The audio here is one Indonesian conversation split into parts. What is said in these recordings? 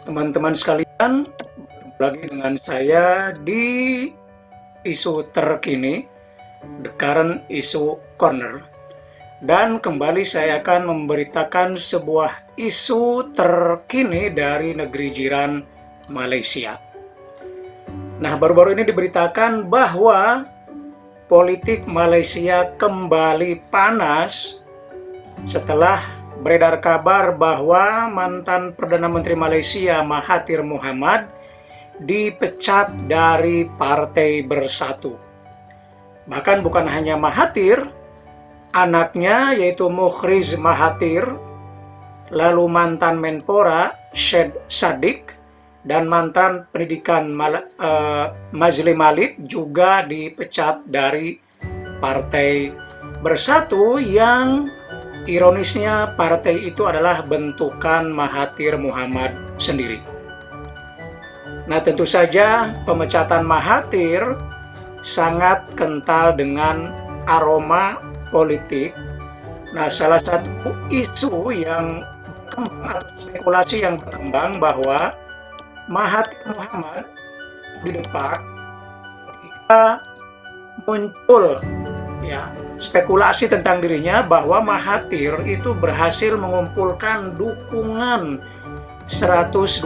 Teman-teman sekalian, bertemu lagi dengan saya di isu terkini, The Current Issue Corner. Dan kembali saya akan memberitakan sebuah isu terkini dari negeri jiran Malaysia. Nah, baru-baru ini diberitakan bahwa politik Malaysia kembali panas setelah beredar kabar bahwa mantan Perdana Menteri Malaysia Mahathir Mohamad dipecat dari Partai Bersatu. Bahkan bukan hanya Mahathir, anaknya yaitu Mukhriz Mahathir, lalu mantan Menpora Syed Saddiq, dan mantan pendidikan Mazli Malik juga dipecat dari Partai Bersatu yang ironisnya partai itu adalah bentukan Mahathir Mohamad sendiri. Nah, tentu saja pemecatan Mahathir sangat kental dengan aroma politik. Nah, salah satu isu yang spekulasi yang berkembang bahwa Mahathir Mohamad didepak ketika muncul spekulasi tentang dirinya bahwa Mahathir itu berhasil mengumpulkan dukungan 129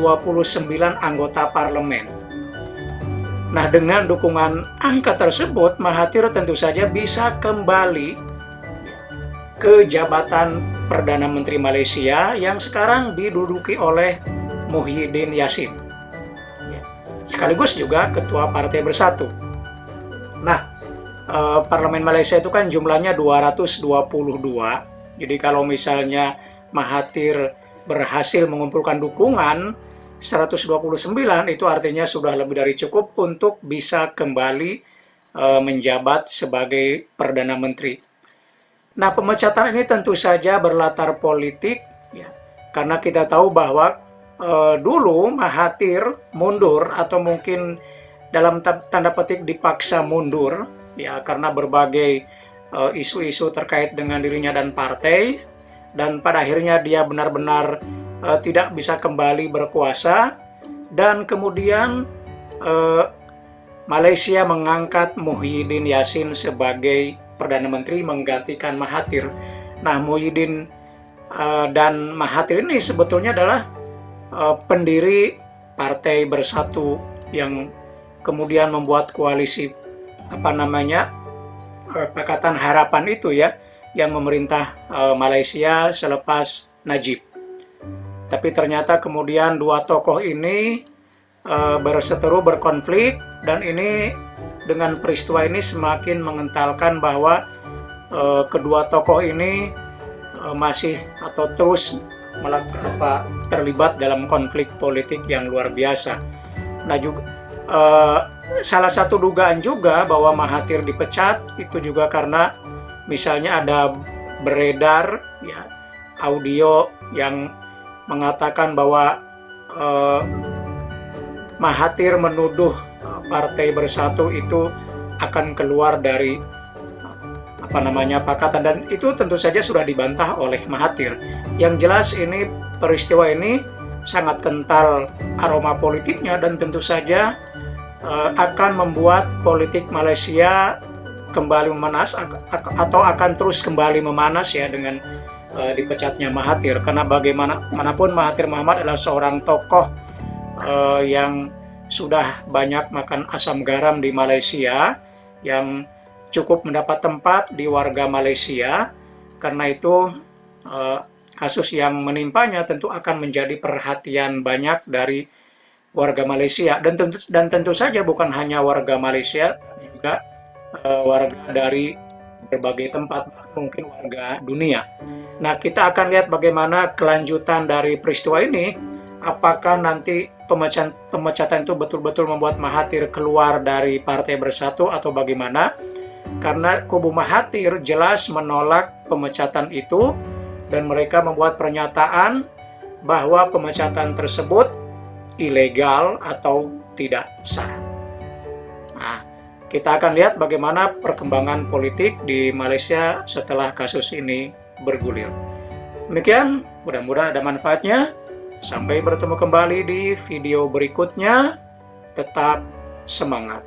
anggota parlemen. Nah, dengan dukungan angka tersebut, Mahathir tentu saja bisa kembali ke jabatan Perdana Menteri Malaysia yang sekarang diduduki oleh Muhyiddin Yassin, sekaligus juga Ketua Partai Bersatu. Nah, Parlemen Malaysia itu kan jumlahnya 222, jadi kalau misalnya Mahathir berhasil mengumpulkan dukungan 129, itu artinya sudah lebih dari cukup untuk bisa kembali menjabat sebagai Perdana Menteri. Nah, pemecatan ini tentu saja berlatar politik, karena kita tahu bahwa dulu Mahathir mundur atau mungkin dalam tanda petik dipaksa mundur, karena berbagai isu-isu terkait dengan dirinya dan partai, dan pada akhirnya dia benar-benar tidak bisa kembali berkuasa, dan kemudian Malaysia mengangkat Muhyiddin Yassin sebagai Perdana Menteri menggantikan Mahathir. Nah, Muhyiddin dan Mahathir ini sebetulnya adalah pendiri Partai Bersatu yang kemudian membuat koalisi Pakatan Harapan itu yang memerintah Malaysia selepas Najib. Tapi ternyata kemudian dua tokoh ini berseteru, berkonflik, dan ini dengan peristiwa ini semakin mengentalkan bahwa kedua tokoh ini masih atau terus terlibat dalam konflik politik yang luar biasa. Nah, juga salah satu dugaan juga bahwa Mahathir dipecat itu juga karena misalnya ada beredar audio yang mengatakan bahwa Mahathir menuduh Partai Bersatu itu akan keluar dari pakatan, dan itu tentu saja sudah dibantah oleh Mahathir. Yang jelas ini peristiwa ini sangat kental aroma politiknya, dan tentu saja akan membuat politik Malaysia kembali memanas atau akan terus kembali memanas dengan dipecatnya Mahathir, karena bagaimanapun Mahathir Mohamad adalah seorang tokoh yang sudah banyak makan asam garam di Malaysia, yang cukup mendapat tempat di warga Malaysia. Karena itu kasus yang menimpanya tentu akan menjadi perhatian banyak dari warga Malaysia, dan tentu saja bukan hanya warga Malaysia, juga warga dari berbagai tempat, mungkin warga dunia. Nah, kita akan lihat bagaimana kelanjutan dari peristiwa ini. Apakah nanti pemecatan itu betul-betul membuat Mahathir keluar dari Partai Bersatu atau bagaimana? Karena kubu Mahathir jelas menolak pemecatan itu, dan mereka membuat pernyataan bahwa pemecatan tersebut ilegal atau tidak sah. Nah, kita akan lihat bagaimana perkembangan politik di Malaysia setelah kasus ini bergulir. Demikian, mudah-mudahan ada manfaatnya. Sampai bertemu kembali di video berikutnya. Tetap semangat.